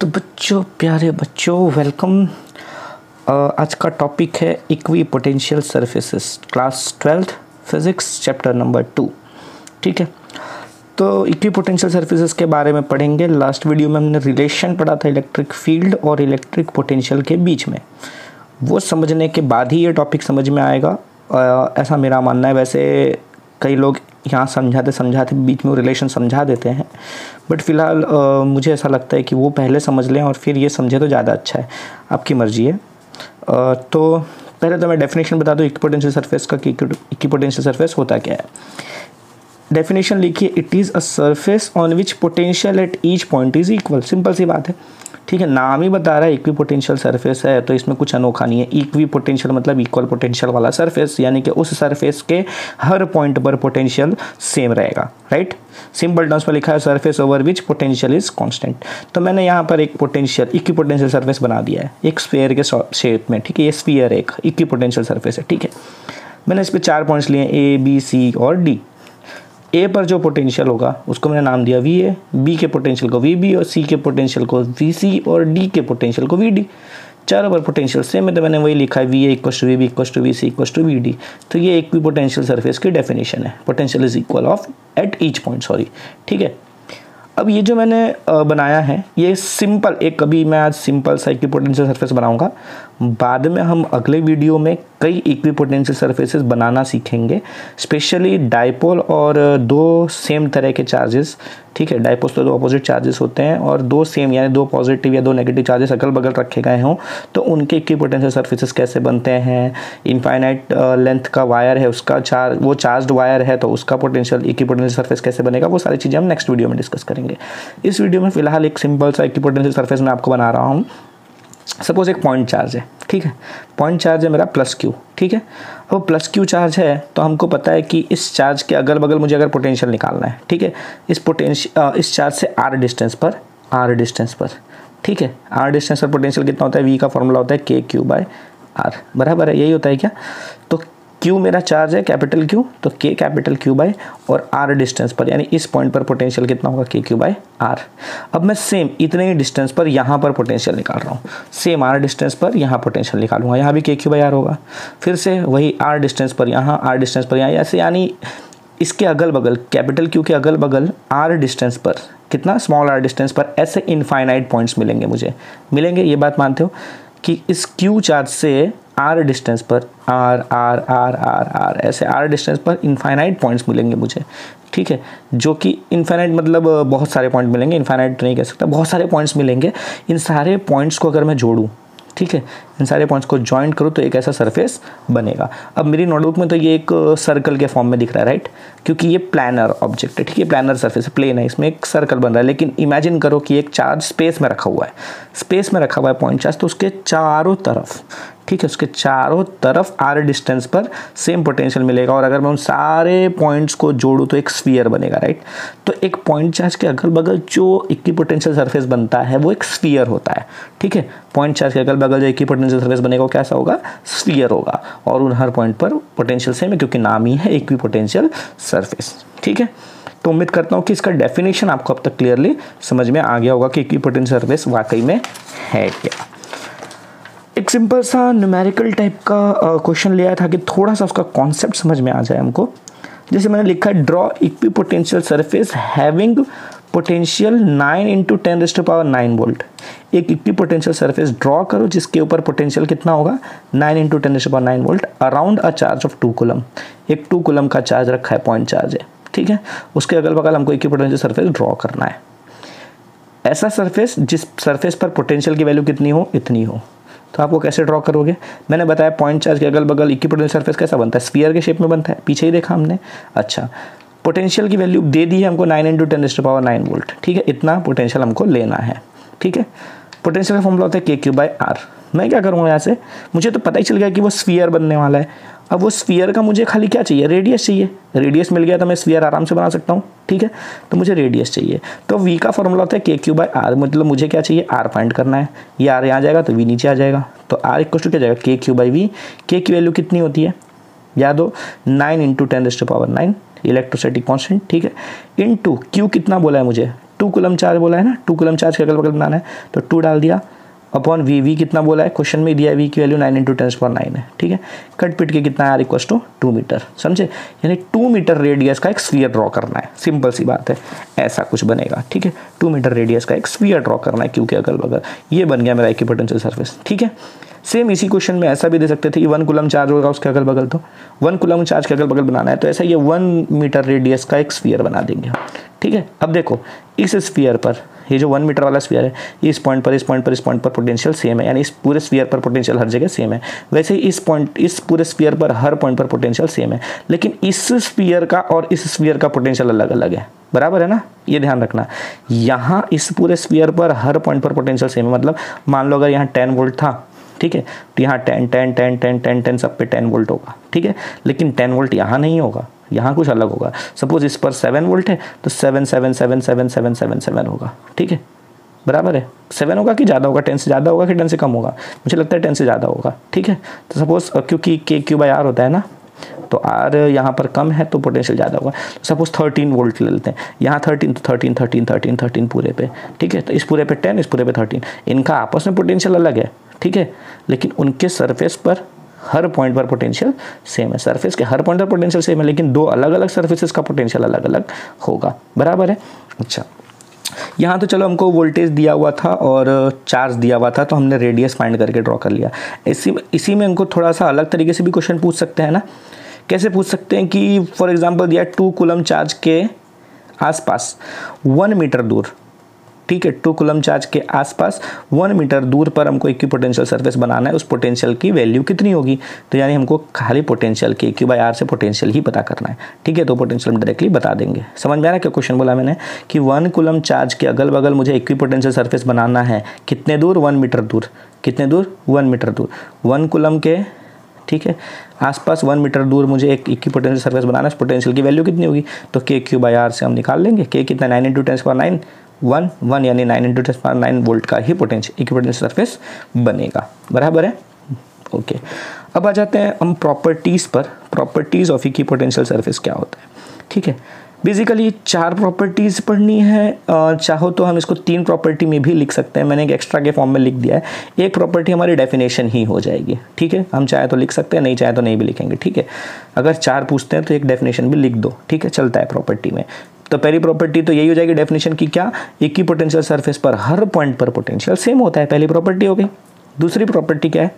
तो बच्चों, प्यारे बच्चों, वेलकम। आज का टॉपिक है equi potential surfaces, class 12th physics, chapter number 2। ठीक है, तो इक्वी पोटेंशियल सर्फेसेस के बारे में पढ़ेंगे। लास्ट वीडियो में हमने रिलेशन पढ़ा था इलेक्ट्रिक फील्ड और इलेक्ट्रिक पोटेंशियल के बीच में। वो समझने के बाद ही ये टॉपिक समझ में आएगा, ऐसा मेरा मानना है। वैसे कई लोग यहाँ समझाते बीच में वो रिलेशन समझा देते हैं, बट फ़िलहाल मुझे ऐसा लगता है कि वो पहले समझ लें और फिर ये समझे तो ज़्यादा अच्छा है। आपकी मर्ज़ी है। तो पहले तो मैं डेफिनेशन बता दूँ इक्विपोटेंशियल सरफेस का कि इक्विपोटेंशियल सरफेस होता क्या है। डेफिनेशन लिखिए, it is a surface on which potential at each point is equal. Simple सी बात है। ठीक है, नाम ही बता रहा है इक्विपोटेंशियल सरफेस है, तो इसमें कुछ अनोखा नहीं है। इक्विपोटेंशियल मतलब इक्वल पोटेंशियल वाला सरफेस, यानी कि उस सरफेस के हर पॉइंट पर पोटेंशियल सेम रहेगा। राइट, सिंपल टर्म्स में लिखा है surface over which potential is constant. तो मैंने यहाँ पर एक पोटेंशियल इक्विपोटेंशियल सरफेस बना दिया है एक स्फीयर के शेप में। ठीक है, ये स्फीयर एक इक्विपोटेंशियल सरफेस है। ठीक है, मैंने इस पर 4 पॉइंट्स लिए, ए, बी, सी और डी। ए पर जो पोटेंशियल होगा उसको मैंने नाम दिया वी ए, बी के पोटेंशियल को वी बी और सी के पोटेंशियल को वी सी और डी के पोटेंशियल को वी डी। चारों पर पोटेंशियल सेम है, तो मैंने वही लिखा है V A equal to V B equal to V C equal to V D. तो ये इक्विपोटेंशियल सरफेस की डेफिनेशन है। Potential is equal of at each point, sorry. ठीक है, अब ये जो मैंने बनाया है ये सिंपल एक, अभी मैं आज सिंपल सा इक्विपोटेंशियल सरफेस बनाऊंगा। बाद में हम अगले वीडियो में कई इक्विपोटेंशियल सरफेसेस बनाना सीखेंगे, स्पेशली डाइपोल और दो सेम तरह के चार्जेस। ठीक है, डाइपोल्स तो दो अपोजिट चार्जेस होते हैं और दो सेम यानी दो पॉजिटिव या दो नेगेटिव चार्जेस अगल बगल रखे गए हों, तो उनके इक्विपोटेंशियल सरफेसेस कैसे बनते हैं। इनफाइनाइट लेंथ का वायर है, उसका वो चार्ज्ड वायर है, तो उसका पोटेंशियल इक्विपोटेंशियल सरफेस कैसे बनेगा, वो सारी चीज़ें हम नेक्स्ट वीडियो में डिस्कस करेंगे। इस वीडियो में फिलहाल एक सिंपल सा इक्विपोटेंशियल सरफेस मैं आपको बना रहा हूँ। सपोज एक पॉइंट चार्ज है। ठीक है, पॉइंट चार्ज है मेरा प्लस क्यू। ठीक है, अब प्लस क्यू चार्ज है तो हमको पता है कि इस चार्ज के अगल बगल मुझे अगर पोटेंशियल निकालना है। ठीक है, इस चार्ज से आर डिस्टेंस पर ठीक है, आर डिस्टेंस पर पोटेंशियल कितना होता है, वी का फॉर्मूला होता है के क्यू बाय आर, बराबर है, यही होता है क्या। तो क्यू मेरा चार्ज है कैपिटल क्यू, तो के कैपिटल क्यू बाय और आर डिस्टेंस पर यानी इस पॉइंट पर पोटेंशियल कितना होगा, के क्यू बाय आर। अब मैं सेम इतने ही डिस्टेंस पर यहाँ पर पोटेंशियल निकाल रहा हूँ, सेम आर डिस्टेंस पर यहाँ पोटेंशियल निकालूंगा, यहाँ भी के क्यू बाय आर होगा। फिर से वही आर डिस्टेंस पर यहाँ, आर डिस्टेंस पर यहाँ, ऐसे यानी इसके अगल बगल कैपिटल क्यू के अगल बगल आर डिस्टेंस पर कितना, स्मॉल आर डिस्टेंस पर, ऐसे इनफाइनाइट पॉइंट्स मिलेंगे मुझे, मिलेंगे। ये बात मानते हो कि इस क्यू चार्ज से आर डिस्टेंस पर r r r r r ऐसे आर डिस्टेंस पर इनफाइनाइट पॉइंट्स मिलेंगे मुझे। ठीक है, जो कि इनफाइनाइट मतलब बहुत सारे पॉइंट मिलेंगे, इनफाइनाइट नहीं कह सकता, बहुत सारे पॉइंट्स मिलेंगे। इन सारे पॉइंट्स को अगर मैं जोड़ूं, ठीक है, इन सारे पॉइंट्स को जॉइंट करूँ तो एक ऐसा सरफेस बनेगा। अब मेरी नोटबुक में तो ये एक सर्कल के फॉर्म में दिख रहा है, राइट, क्योंकि ये प्लानर ऑब्जेक्ट है। ठीक है, प्लानर सरफेस है, प्लेन है, इसमें एक सर्कल बन रहा है। लेकिन इमेजिन करो कि एक चार्ज स्पेस में रखा हुआ है, स्पेस में रखा हुआ है पॉइंट चार्ज, तो उसके चारों तरफ, ठीक है, उसके चारों तरफ आर डिस्टेंस पर सेम पोटेंशियल मिलेगा। और अगर मैं उन सारे पॉइंट्स को जोड़ूं तो एक स्फीयर बनेगा। राइट, तो एक पॉइंट चार्ज के अगल बगल जो इक्विपोटेंशियल सरफेस बनता है वो एक स्फीयर होता है। ठीक है, पॉइंट चार्ज के अगल बगल जो इक्विपोटेंशियल सरफेस बनेगा वो कैसा होगा, स्फीयर होगा। और उन हर पॉइंट पर पोटेंशियल सेम है क्योंकि नाम ही है इक्विपोटेंशियल सरफेस। ठीक है, तो उम्मीद करता हूँ कि इसका डेफिनेशन आपको अब तक क्लियरली समझ में आ गया होगा कि इक्विपोटेंशियल सरफेस वाकई में है क्या। एक सिंपल सा न्यूमेरिकल टाइप का क्वेश्चन लिया था कि थोड़ा सा उसका कॉन्सेप्ट समझ में आ जाए हमको। जैसे मैंने लिखा है, draw equipotential surface having potential 9 × 10⁹ volt. एक इक्विपोटेंशियल सरफेस ड्रॉ करो जिसके ऊपर पोटेंशियल कितना होगा, 9 × 10⁹ volt, around a charge of 2 coulomb. एक 2 कूलम का चार्ज रखा है, पॉइंट चार्ज है। ठीक है, उसके अगल बगल हमको इक्विपोटेंशियल सरफेस ड्रॉ करना है। ऐसा सरफेस जिस सरफेस पर पोटेंशियल की वैल्यू कितनी हो, इतनी हो। तो आपको कैसे ड्रॉ करोगे, मैंने बताया पॉइंट चार्ज के अगल बगल इक्विपोटेंशियल सरफेस कैसा बनता है, स्फीयर के शेप में बनता है, पीछे ही देखा हमने। अच्छा, पोटेंशियल की वैल्यू दे दी है हमको 9 × 10⁹ वोल्ट। ठीक है, इतना पोटेंशियल हमको लेना है। ठीक है, पोटेंशियल का फॉर्मूला होता है के क्यू बाय आर। मैं क्या करूँगा यहाँ से, मुझे तो पता ही चल गया कि वो स्फीयर बनने वाला है। अब वो स्फीयर का मुझे खाली क्या चाहिए, रेडियस चाहिए। रेडियस मिल गया तो मैं स्फीयर आराम से बना सकता हूँ। ठीक है, तो मुझे रेडियस चाहिए, तो वी का फॉर्मूला होता है के क्यू बाय आर। मतलब मुझे क्या चाहिए, आर फाइंड करना है। ये आर यहाँ जाएगा तो वी नीचे आ जाएगा, तो आर इक्वल टू क्या जाएगा, के क्यू बाय वी। के की वैल्यू कितनी होती है, याद हो, 9 × 10⁹ इलेक्ट्रोस्टैटिक कांस्टेंट। ठीक है, इनटू क्यू कितना बोला है मुझे, 2 कूलम चार्ज बोला है ना, 2 कूलम चार्ज के अगल बगल बनाना है, तो 2 डाल दिया अपॉन वी कितना बोला है क्वेश्चन में दिया है, वी की वैल्यू 9 × 10⁻9 है, ठीक है। कट पिट के कितना आर इक्वल टू 2 मीटर, समझे, यानी 2 मीटर रेडियस का एक स्फीयर ड्रॉ करना है, सिंपल सी बात है, ऐसा कुछ बनेगा, ठीक है। 2 मीटर रेडियस का एक स्फीयर ड्रॉ करना है क्यू के अगल बगल, ये बन गया मेरा इक्विपोटेंशियल सरफेस, ठीक है। सेम इसी क्वेश्चन में ऐसा भी दे सकते थे कि 1 कूलम चार्ज होगा उसके अगल बगल, तो 1 कूलम चार्ज के अगल बगल बनाना है, तो ऐसा ये 1 मीटर रेडियस का एक स्फीयर बना देंगे, ठीक है। अब देखो इस स्फीयर पर, ये जो 1 मीटर वाला स्फीयर है, इस पॉइंट पर, इस पॉइंट पर, इस पॉइंट पर पोटेंशियल सेम है, यानी इस पूरे स्फीयर पर पोटेंशियल हर जगह सेम है। वैसे ही इस पूरे स्फीयर पर हर पॉइंट पर पोटेंशियल सेम है, लेकिन इस स्फीयर का और इस स्फीयर का पोटेंशियल अलग अलग है, बराबर है ना, ये ध्यान रखना। यहाँ इस पूरे स्फीयर पर हर पॉइंट पर पोटेंशियल सेम है, मतलब मान लो अगर यहाँ 10 वोल्ट था, ठीक है, तो यहाँ 10 सब पे 10 वोल्ट होगा, ठीक है, लेकिन 10 वोल्ट यहाँ नहीं होगा, यहाँ कुछ अलग होगा। सपोज इस पर 7 वोल्ट है तो 7 होगा, ठीक है, बराबर है। 7 होगा कि ज़्यादा होगा, 10 से ज़्यादा होगा कि 10 से कम होगा, मुझे लगता है 10 से ज़्यादा होगा, ठीक है। तो सपोज क्योंकि Q/R होता है ना, तो R यहाँ पर कम है तो पोटेंशियल ज़्यादा होगा। तो सपोज 13 वोल्ट ले लेते हैं, यहाँ 13 तो 13 पूरे पे, ठीक है, तो इस पूरे पे 10, इस पूरे पे 13, इनका आपस में पोटेंशियल अलग है, ठीक है, लेकिन उनके सरफेस पर हर पॉइंट पर पोटेंशियल सेम है, सरफेस के हर पॉइंट पर पोटेंशियल सेम है, लेकिन दो अलग अलग सरफेसेस का पोटेंशियल अलग अलग होगा, बराबर है। अच्छा, यहाँ तो चलो हमको वोल्टेज दिया हुआ था और चार्ज दिया हुआ था, तो हमने रेडियस फाइंड करके ड्रॉ कर लिया। इसी में हमको थोड़ा सा अलग तरीके से भी क्वेश्चन पूछ सकते हैं ना। कैसे पूछ सकते हैं कि फॉर एग्जांपल दिया 2 कूलम चार्ज के आसपास 1 मीटर दूर, ठीक है, 2 कूलम चार्ज के आसपास 1 मीटर दूर पर हमको इक्विपोटेंशियल सरफेस बनाना है, उस पोटेंशियल की वैल्यू कितनी होगी, तो यानी हमको खाली पोटेंशियल के Q/R से पोटेंशियल ही पता करना है, ठीक है। तो पोटेंशियल हम डायरेक्टली बता देंगे। समझ में आ रहा है क्या क्वेश्चन बोला मैंने कि 1 कूलम चार्ज के अगल बगल मुझे इक्विपोटेंशियल सरफेस बनाना है, कितने दूर, 1 मीटर दूर, कितने दूर, 1 मीटर दूर, 1 कूलम के, ठीक है, आसपास 1 मीटर दूर मुझे एक इक्विपोटेंशियल सरफेस बनाना है, पोटेंशियल की वैल्यू कितनी होगी, तो Q/R से हम निकाल लेंगे। K कितना, 9 × 10⁻9, 1 यानी 9 × 10⁻9 वोल्ट का ही पोटेंशियल इक्विपोटेंशियल सरफेस बनेगा, बराबर है। ओके, अब आ जाते हैं हम प्रॉपर्टीज़ पर। प्रॉपर्टीज़ ऑफ इक्विपोटेंशियल सरफेस क्या होता है, ठीक है। बेसिकली 4 प्रॉपर्टीज़ पढ़नी है, चाहो तो हम इसको 3 प्रॉपर्टी में भी लिख सकते हैं, मैंने एक एक्स्ट्रा के फॉर्म में लिख दिया है। एक प्रॉपर्टी हमारी डेफिनेशन ही हो जाएगी, ठीक है, हम चाहे तो लिख सकते हैं, नहीं चाहे तो नहीं भी लिखेंगे, ठीक है। अगर 4 पूछते हैं तो एक डेफिनेशन भी लिख दो, ठीक है, चलता है प्रॉपर्टी में। तो पहली प्रॉपर्टी तो यही हो जाएगी डेफिनेशन की, क्या, इक्विपोटेंशियल सरफेस पर हर पॉइंट पर पोटेंशियल सेम होता है, पहली प्रॉपर्टी हो गई। दूसरी प्रॉपर्टी क्या है,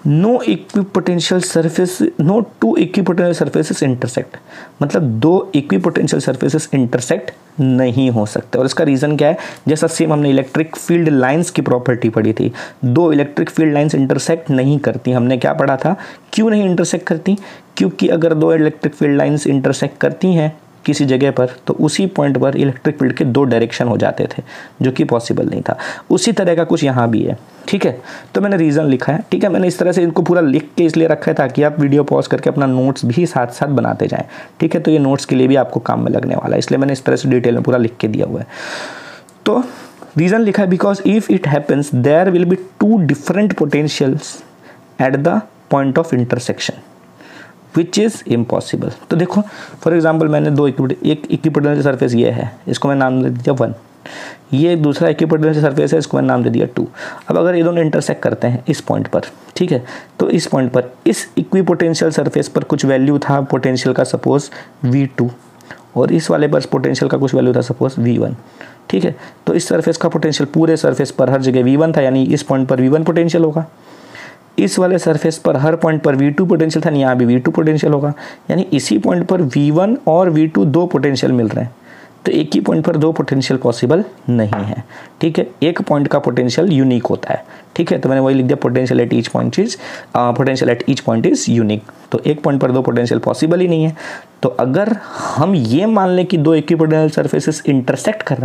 no equipotential surface, no 2 equipotential surfaces intersect, मतलब 2 इक्विपोटेंशियल सरफेसेस इंटरसेक्ट नहीं हो सकते। और इसका रीज़न क्या है, जैसा सेम हमने इलेक्ट्रिक फील्ड लाइंस की प्रॉपर्टी पढ़ी थी, 2 इलेक्ट्रिक फील्ड लाइंस इंटरसेक्ट नहीं करती। हमने क्या पढ़ा था, क्यों नहीं इंटरसेक्ट करती, क्योंकि अगर 2 इलेक्ट्रिक फील्ड लाइंस इंटरसेक्ट करती हैं किसी जगह पर, तो उसी पॉइंट पर इलेक्ट्रिक फील्ड के 2 डायरेक्शन हो जाते थे, जो कि पॉसिबल नहीं था। उसी तरह का कुछ यहाँ भी है, ठीक है। तो मैंने रीज़न लिखा है, ठीक है, मैंने इस तरह से इनको पूरा लिख के इसलिए रखा है ताकि आप वीडियो पॉज करके अपना नोट्स भी साथ साथ बनाते जाएं, ठीक है। तो ये नोट्स के लिए भी आपको काम में लगने वाला है, इसलिए मैंने इस तरह से डिटेल में पूरा लिख के दिया हुआ है। तो रीज़न लिखा है because if it happens there will be 2 different potentials at the point of intersection which is impossible. तो देखो फॉर एग्जाम्पल मैंने एक इक्विपोटेंशियल सरफेस ये है, इसको मैं नाम दे दिया 1, ये दूसरा इक्विपोटेंशियल सरफेस है, इसको मैं नाम दे दिया 2। अब अगर ये दोनों इंटरसेक्ट करते हैं इस पॉइंट पर, ठीक है, तो इस पॉइंट पर इस इक्विपोटेंशियल सरफेस पर कुछ वैल्यू था पोटेंशियल का, सपोज V2, और इस वाले पर पोटेंशियल का कुछ वैल्यू था सपोज V1, ठीक है। तो इस सरफेस का पोटेंशियल पूरे सरफेस पर हर जगह V1 था, यानी इस पॉइंट पर V1 पोटेंशियल होगा। इस वाले सरफेस पर हर पॉइंट पर V2 पोटेंशियल था, यहाँ भी V2 पोटेंशियल होगा, यानी इसी पॉइंट पर V1 और V2 2 पोटेंशियल मिल रहे हैं। तो एक ही पॉइंट पर 2 पोटेंशियल पॉसिबल नहीं है, ठीक है। एक पॉइंट का पोटेंशियल यूनिक होता है, ठीक है। तो मैंने वही लिख दिया, potential at each point is unique. तो एक पॉइंट पर 2 पोटेंशियल पॉसिबल ही नहीं है। तो अगर हम ये मान लें कि 2 इक्विपोटेंशियल सरफेसेस इंटरसेक्ट कर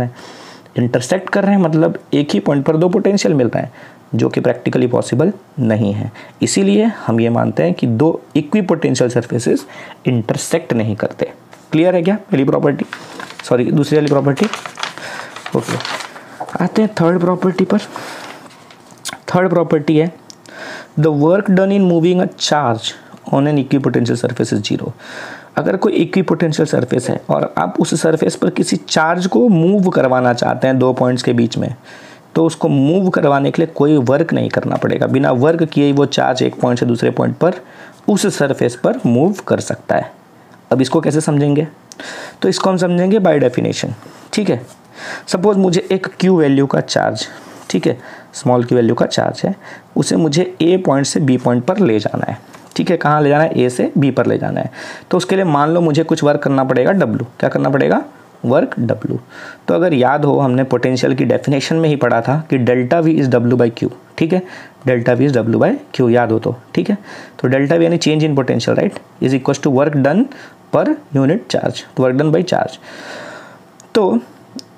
रहे हैं मतलब एक ही पॉइंट पर 2 पोटेंशियल मिल रहे हैं, जो कि प्रैक्टिकली पॉसिबल नहीं है। इसीलिए हम ये मानते हैं कि 2 इक्विपोटेंशियल सरफेसेस इंटरसेक्ट नहीं करते। क्लियर है क्या पहली प्रॉपर्टी, सॉरी दूसरी वाली प्रॉपर्टी। ओके, आते हैं थर्ड प्रॉपर्टी पर। थर्ड प्रॉपर्टी है the work done in moving a charge on an equipotential surface is 0। अगर कोई इक्विपोटेंशियल सरफेस है और आप उस सरफेस पर किसी चार्ज को मूव करवाना चाहते हैं 2 पॉइंट्स के बीच में, तो उसको मूव करवाने के लिए कोई वर्क नहीं करना पड़ेगा। बिना वर्क किए ही वो चार्ज एक पॉइंट से दूसरे पॉइंट पर उस सरफेस पर मूव कर सकता है। अब इसको कैसे समझेंगे? तो इसको हम समझेंगे बाय डेफिनेशन। ठीक है, सपोज मुझे एक क्यू वैल्यू का चार्ज, ठीक है, स्मॉल क्यू वैल्यू का चार्ज है, उसे मुझे ए पॉइंट से बी पॉइंट पर ले जाना है। ठीक है, कहाँ ले जाना है? ए से बी पर ले जाना है। तो उसके लिए मान लो मुझे कुछ वर्क करना पड़ेगा W। क्या करना पड़ेगा? Work W। तो अगर याद हो, हमने पोटेंशियल की डेफिनेशन में ही पढ़ा था कि delta V is W by Q. ठीक है, delta V is W by Q, याद हो तो। ठीक है, तो डेल्टा V यानी change in potential, right, is equal to work done पर यूनिट चार्ज, तो वर्क डन बाई चार्ज। तो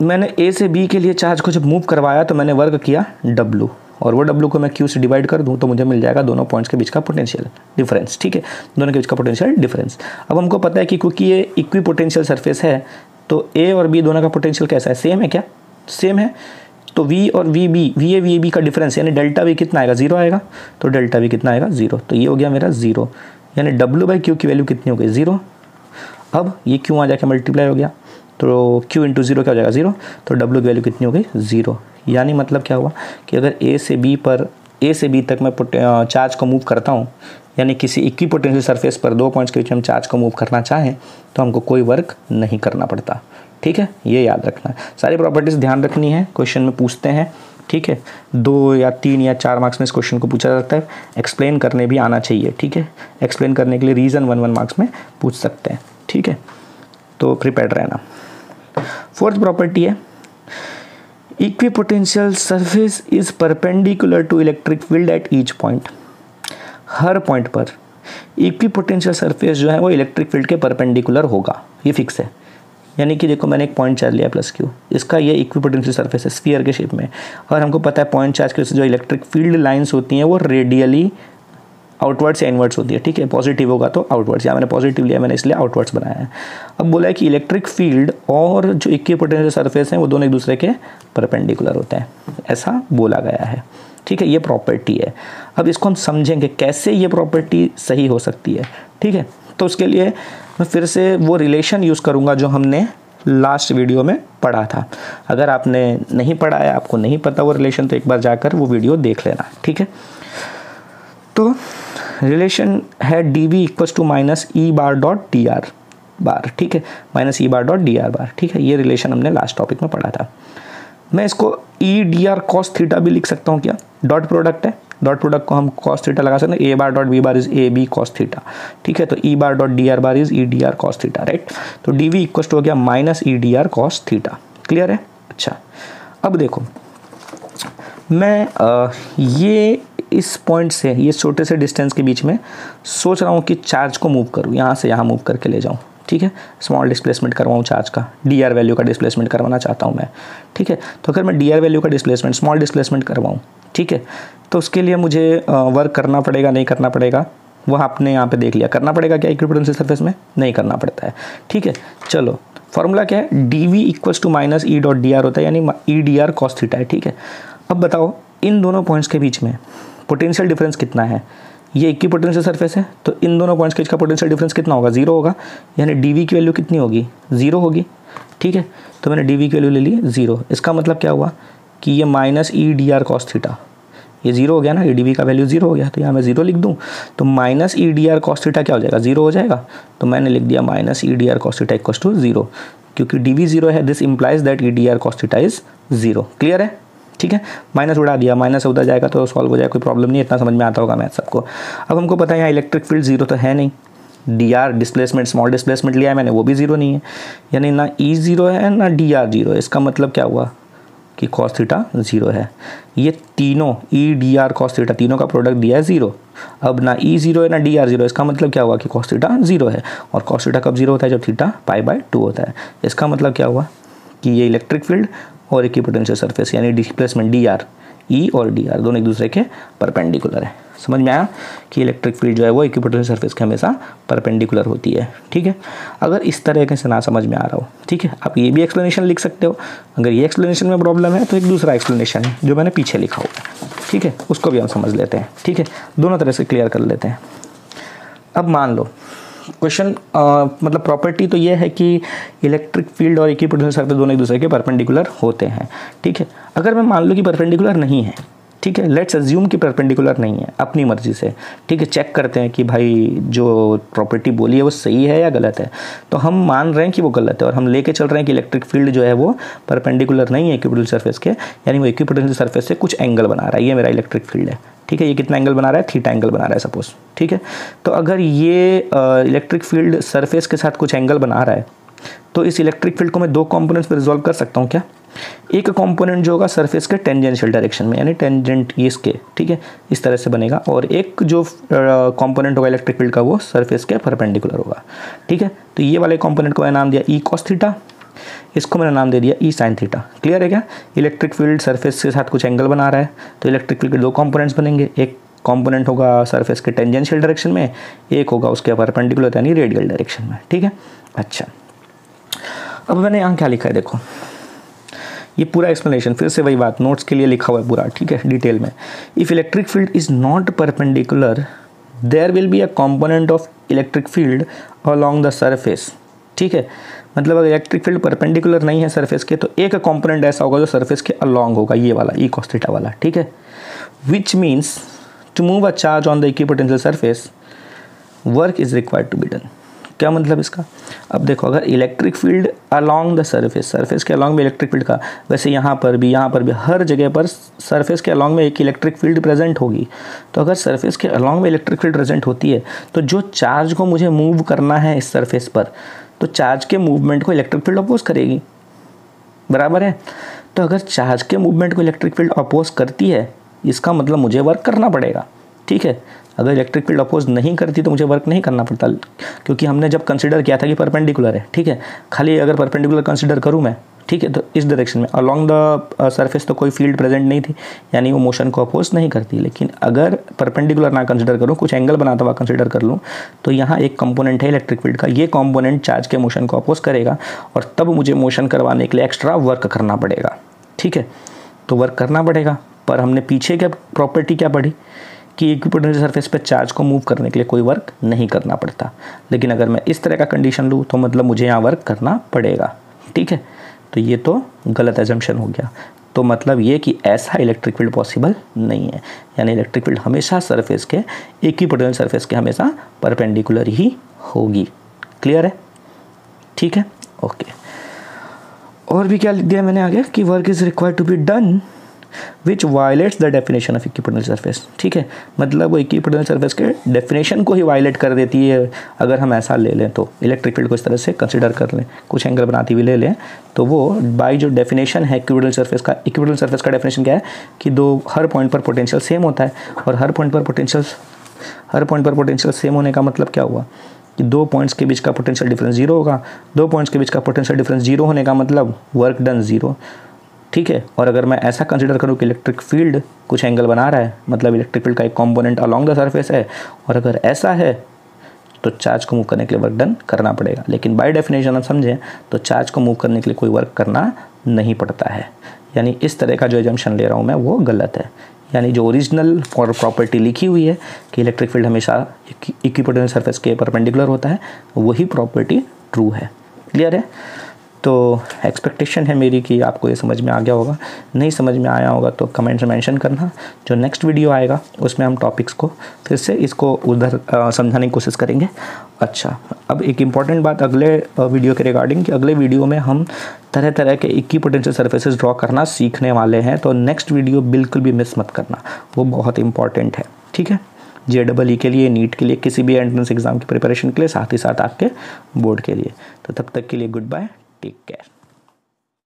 मैंने ए से बी के लिए चार्ज को जब मूव करवाया तो मैंने वर्क किया W, और वो W को मैं Q से डिवाइड कर दूं तो मुझे मिल जाएगा दोनों पॉइंट्स के बीच का पोटेंशियल डिफरेंस। ठीक है, दोनों के बीच का पोटेंशियल डिफरेंस। अब हमको पता है कि क्योंकि ये इक्वी पोटेंशियल सरफेस है तो A और B दोनों का पोटेंशियल कैसा है? सेम है क्या? सेम है। तो V और VA का डिफरेंस यानी डेल्टा V कितना आएगा? 0 आएगा। तो डेल्टा V कितना आएगा? 0। तो ये हो गया मेरा 0, यानी W बाई क्यू की वैल्यू कितनी हो गई? 0। अब ये क्यों आ जाके मल्टीप्लाई हो गया, तो Q इंटू 0 क्या हो जाएगा? 0। तो W की वैल्यू कितनी हो गई? 0। यानी मतलब क्या हुआ कि अगर A से B तक मैं चार्ज को मूव करता हूँ, यानी किसी इक्वी पोटेंशियल सरफेस पर 2 पॉइंट्स के बीच में हम चार्ज को मूव करना चाहें तो हमको कोई वर्क नहीं करना पड़ता। ठीक है, ये याद रखना है। सारी प्रॉपर्टीज़ ध्यान रखनी है, क्वेश्चन में पूछते हैं। ठीक है, 2 या 3 या 4 मार्क्स में इस क्वेश्चन को पूछा जाता है। एक्सप्लेन करने भी आना चाहिए। ठीक है, एक्सप्लेन करने के लिए रीज़न 1 मार्क्स में पूछ सकते हैं। ठीक है, तो प्रिपेयर्ड रहना। फोर्थ प्रॉपर्टी है equipotential surface is perpendicular to electric field at each point. हर पॉइंट पर इक्विपोटेंशियल सरफेस जो है वो इलेक्ट्रिक फील्ड के परपेंडिकुलर होगा, ये फिक्स है। यानी कि देखो, मैंने एक पॉइंट चार्ज लिया प्लस क्यू, इसका ये इक्विपोटेंशियल सरफेस है स्फीयर के शेप में, और हमको पता है पॉइंट चार्ज के जो इलेक्ट्रिक फील्ड लाइंस होती हैं वो रेडियली आउटवर्ड्स या इनवर्ड्स होती है। ठीक है, पॉजिटिव होगा तो आउटवर्ड्स, या मैंने पॉजिटिव लिया, मैंने इसलिए आउटवर्ड्स बनाया है। अब बोला है कि इलेक्ट्रिक फील्ड और जो इक्विपोटेंशियल सरफेस हैं वो दोनों एक दूसरे के परपेंडिकुलर होते हैं, ऐसा बोला गया है। ठीक है, ये प्रॉपर्टी है। अब इसको हम समझेंगे कैसे ये प्रॉपर्टी सही हो सकती है। ठीक है, तो उसके लिए मैं फिर से वो रिलेशन यूज़ करूँगा जो हमने लास्ट वीडियो में पढ़ा था। अगर आपने नहीं पढ़ा है, आपको नहीं पता वो रिलेशन, तो एक बार जाकर वो वीडियो देख लेना। ठीक है, तो रिलेशन है dv equals to minus E bar dot D R bar. ठीक है, minus E bar dot D R bar. ठीक है, ये रिलेशन हमने लास्ट टॉपिक में पढ़ा था। मैं इसको E D R cos theta भी लिख सकता हूँ क्या? डॉट प्रोडक्ट है, डॉट प्रोडक्ट को हम कॉस थीटा लगा सकते हैं। A bar dot B bar is A B cos theta. ठीक है, तो E bar dot D R bar is E D R cos theta, right. तो डी वी इक्वल्स टू हो गया minus E D R cos theta. Clear है? अच्छा, अब देखो, मैं ये इस पॉइंट से ये छोटे से डिस्टेंस के बीच में सोच रहा हूँ कि चार्ज को मूव करूँ, यहाँ से यहाँ मूव करके ले जाऊँ। ठीक है, स्मॉल डिस्प्लेसमेंट करवाऊँ चार्ज का, डी आर वैल्यू का डिस्प्लेसमेंट करवाना चाहता हूँ मैं। ठीक है, तो अगर मैं डी आर वैल्यू का डिस्प्लेसमेंट, स्मॉल डिस्प्लेसमेंट करवाऊँ, ठीक है, तो उसके लिए मुझे वर्क करना पड़ेगा, नहीं करना पड़ेगा, वह आपने यहाँ पे देख लिया। करना पड़ेगा क्या इक्विपोटेंशियल सरफेस में? नहीं करना पड़ता है। ठीक है, चलो, फॉर्मूला क्या है? D V equals to minus E dot D r होता है, यानी E D R cos theta है। ठीक है, अब बताओ इन दोनों पॉइंट्स के बीच में पोटेंशियल डिफरेंस कितना है? ये इक्विपोटेंशियल सरफेस है, तो इन दोनों पॉइंट्स के बीच का पोटेंशियल डिफरेंस कितना होगा? 0 होगा, यानी dv की वैल्यू कितनी होगी? 0 होगी। ठीक है, तो मैंने dv की वैल्यू ले ली 0। इसका मतलब क्या हुआ कि ये minus E D R cos theta, ये 0 हो गया ना, ये dv का वैल्यू 0 हो गया, तो यहाँ मैं 0 लिख दूँ, तो minus E D R cos theta क्या हो जाएगा? 0 हो जाएगा। तो मैंने लिख दिया minus E D R cos theta equal to 0, क्योंकि dv 0 है, this implies that E D R cos theta is 0। Clear है? ठीक है, माइनस उड़ा दिया, माइनस उधर जाएगा तो सॉल्व हो जाएगा, कोई प्रॉब्लम नहीं, इतना समझ में आता होगा मैथ सबको। अब हमको पता है यहाँ इलेक्ट्रिक फील्ड 0 तो है नहीं, D R displacement, small displacement लिया है मैंने, वो भी 0 नहीं है, यानी ना ई 0 है ना डी आर 0 है। इसका मतलब क्या हुआ कि कॉस थीटा 0 है। ये तीनों E D R cos theta तीनों का प्रोडक्ट दिया है 0। अब ना ई 0 है ना डी आर 0, इसका मतलब क्या हुआ कि कॉस थीटा 0 है। और कॉस थीटा कब 0 होता है? जब थीटा पाई बाय 2 होता है। इसका मतलब क्या हुआ कि ये इलेक्ट्रिक फील्ड और इक्विपोटेंशियल सरफेस यानी डिस्प्लेसमेंट डी आर, ई और डी आर दोनों एक दूसरे के परपेंडिकुलर है। समझ में आया कि इलेक्ट्रिक फील्ड जो है वो इक्विपोटेंशियल सरफेस के हमेशा परपेंडिकुलर होती है। ठीक है, अगर इस तरह से ना समझ में आ रहा हो, ठीक है, आप ये भी एक्सप्लेनेशन लिख सकते हो। अगर ये एक्सप्लेनेशन में प्रॉब्लम है तो एक दूसरा एक्सप्लेनेशन है जो मैंने पीछे लिखा हुआ है। ठीक है, उसको भी हम समझ लेते हैं। ठीक है, दोनों तरह से क्लियर कर लेते हैं। अब मान लो क्वेश्चन मतलब प्रॉपर्टी तो ये है कि इलेक्ट्रिक फील्ड और इक्विपोटेंशियल सरफेस दोनों एक दूसरे के परपेंडिकुलर होते हैं, ठीक है। अगर मैं मान लूँ कि परपेंडिकुलर नहीं है, ठीक है, लेट्स अज्यूम कि परपेंडिकुलर नहीं है अपनी मर्जी से, ठीक है, चेक करते हैं कि भाई जो प्रॉपर्टी बोली है वो सही है या गलत है। तो हम मान रहे हैं कि वो गलत है और हम लेके चल रहे हैं कि इलेक्ट्रिक फील्ड जो है वो परपेंडिकुलर नहीं है इक्विपोटेंशियल सरफेस के, यानी वो इक्विपोटेंशियल सरफेस से कुछ एंगल बना रहा है। ये मेरा इलेक्ट्रिक फील्ड है, ठीक है, ये कितना एंगल बना रहा है, थीटा एंगल बना रहा है सपोज, ठीक है। तो अगर ये इलेक्ट्रिक फील्ड सरफेस के साथ कुछ एंगल बना रहा है तो इस इलेक्ट्रिक फील्ड को मैं दो कंपोनेंट्स में रिजॉल्व कर सकता हूँ क्या। एक कंपोनेंट जो होगा सरफेस के टेंजेंशियल डायरेक्शन में, यानी टेंजेंट इसके, ठीक है, इस तरह से बनेगा, और एक जो कंपोनेंट होगा इलेक्ट्रिक फील्ड का वो सरफेस के परपेंडिकुलर होगा, ठीक है। तो ये वाले कंपोनेंट को मैंने नाम दिया ई कॉस थीटा, इसको मैंने नाम दे दिया ई साइन थीटा। क्लियर है क्या। इलेक्ट्रिक फील्ड सरफेस के साथ कुछ एंगल बना रहा है तो इलेक्ट्रिक फील्ड के दो कंपोनेंट्स बनेंगे, एक कंपोनेंट होगा सरफेस के टेंजेंशियल डायरेक्शन में, एक होगा उसके परपेंडिकुलर यानी रेडियल डायरेक्शन में, ठीक है। अच्छा, अब मैंने यहाँ क्या लिखा है देखो, ये पूरा एक्सप्लेनेशन फिर से वही बात नोट्स के लिए लिखा हुआ है पूरा, ठीक है, डिटेल में। If electric field is not perpendicular there will be a component of electric field along the surface, ठीक है। मतलब अगर इलेक्ट्रिक फील्ड परपेंडिकुलर नहीं है सरफेस के तो एक कंपोनेंट ऐसा होगा जो सरफेस के अलोंग होगा, ये वाला ई कॉस थीटा वाला, ठीक है। Which means to move a charge on the equipotential surface work is required to be done. क्या मतलब इसका, अब देखो अगर electric field along the surface, surface के अलोंग में इलेक्ट्रिक फील्ड का, वैसे यहाँ पर भी हर जगह पर सरफेस के अलोंग में एक इलेक्ट्रिक फील्ड प्रेजेंट होगी। तो अगर सरफेस के अलोंग में इलेक्ट्रिक फील्ड प्रेजेंट होती है तो जो चार्ज को मुझे मूव करना है इस सरफेस पर, तो चार्ज के मूवमेंट को इलेक्ट्रिक फील्ड अपोज करेगी, बराबर है। तो अगर चार्ज के मूवमेंट को इलेक्ट्रिक फील्ड अपोज करती है इसका मतलब मुझे वर्क करना पड़ेगा, ठीक है। अगर इलेक्ट्रिक फील्ड अपोज नहीं करती तो मुझे वर्क नहीं करना पड़ता, क्योंकि हमने जब कंसिडर किया था कि परपेंडिकुलर है, ठीक है। खाली अगर परपेंडिकुलर कंसिडर करूँ मैं, ठीक है, तो इस डायरेक्शन में अलोंग द सरफेस तो कोई फील्ड प्रेजेंट नहीं थी, यानी वो मोशन को अपोज नहीं करती। लेकिन अगर परपेंडिकुलर ना कंसिडर करूँ, कुछ एंगल बनाता हुआ कंसिडर कर लूँ, तो यहाँ एक कंपोनेंट है इलेक्ट्रिक फील्ड का, ये कंपोनेंट चार्ज के मोशन को अपोज करेगा और तब मुझे मोशन करवाने के लिए एक्स्ट्रा वर्क करना पड़ेगा, ठीक है। तो वर्क करना पड़ेगा, पर हमने पीछे क्या प्रॉपर्टी क्या पढ़ी कि इक्विपोटेंशियल सरफेस पे चार्ज को मूव करने के लिए कोई वर्क नहीं करना पड़ता। लेकिन अगर मैं इस तरह का कंडीशन लूँ तो मतलब मुझे यहाँ वर्क करना पड़ेगा, ठीक है। तो ये तो गलत एजम्पशन हो गया। तो मतलब ये कि ऐसा इलेक्ट्रिक फील्ड पॉसिबल नहीं है, यानी इलेक्ट्रिक फील्ड हमेशा सरफेस के इक्विपोटेंशियल सरफेस के हमेशा परपेंडिकुलर ही होगी। क्लियर है, ठीक है, ओके। और भी क्या लिख दिया मैंने आगे कि work is required to be done which violates the definition of equipotential surface, ठीक है। मतलब वो इक्विपोटेंशियल सरफेस के डेफिनेशन को ही वायलेट कर देती है। अगर हम ऐसा ले लें तो इलेक्ट्रिक फील्ड को इस तरह से कंसिडर कर लें, कुछ एंगल बनाती हुई ले लें, तो वो बाय जो डेफिनेशन है इक्विपोटेंशियल सरफेस का डेफिनेशन क्या है कि हर पॉइंट पर पोटेंशियल सेम होता है। और हर पॉइंट पर पोटेंशियल सेम होने का मतलब क्या हुआ कि दो पॉइंट्स के बीच का पोटेंशियल डिफरेंस जीरो होगा। दो पॉइंट्स के बीच का पोटेंशियल डिफरेंस जीरो होने का मतलब वर्क डन जीरो, ठीक है। और अगर मैं ऐसा कंसिडर करूँ कि इलेक्ट्रिक फील्ड कुछ एंगल बना रहा है, मतलब इलेक्ट्रिक फील्ड का एक कंपोनेंट अलोंग द सरफेस है, और अगर ऐसा है तो चार्ज को मूव करने के लिए वर्क डन करना पड़ेगा। लेकिन बाय डेफिनेशन हम समझें तो चार्ज को मूव करने के लिए कोई वर्क करना नहीं पड़ता है। यानी इस तरह का जो एजम्पशन ले रहा हूँ मैं वो गलत है। यानी जो ओरिजिनल प्रॉपर्टी लिखी हुई है कि इलेक्ट्रिक फील्ड हमेशा इक्विपोटेंशियल सरफेस के परपेंडिकुलर होता है, वही प्रॉपर्टी ट्रू है। क्लियर है। तो एक्सपेक्टेशन है मेरी कि आपको ये समझ में आ गया होगा। नहीं समझ में आया होगा तो कमेंट्स में मेंशन करना। जो नेक्स्ट वीडियो आएगा उसमें हम टॉपिक्स को फिर से इसको उधर समझाने की कोशिश करेंगे। अच्छा, अब एक इम्पॉर्टेंट बात अगले वीडियो के रिगार्डिंग कि अगले वीडियो में हम तरह तरह के इक्विपोटेंशियल सरफेसेस ड्रॉ करना सीखने वाले हैं। तो नेक्स्ट वीडियो बिल्कुल भी मिस मत करना, वो बहुत इंपॉर्टेंट है, ठीक है। JEE के लिए, नीट के लिए, किसी भी एंट्रेंस एग्जाम की प्रिपरेशन के लिए, साथ ही साथ आपके बोर्ड के लिए। तो तब तक के लिए गुड बाय, टेक केयर।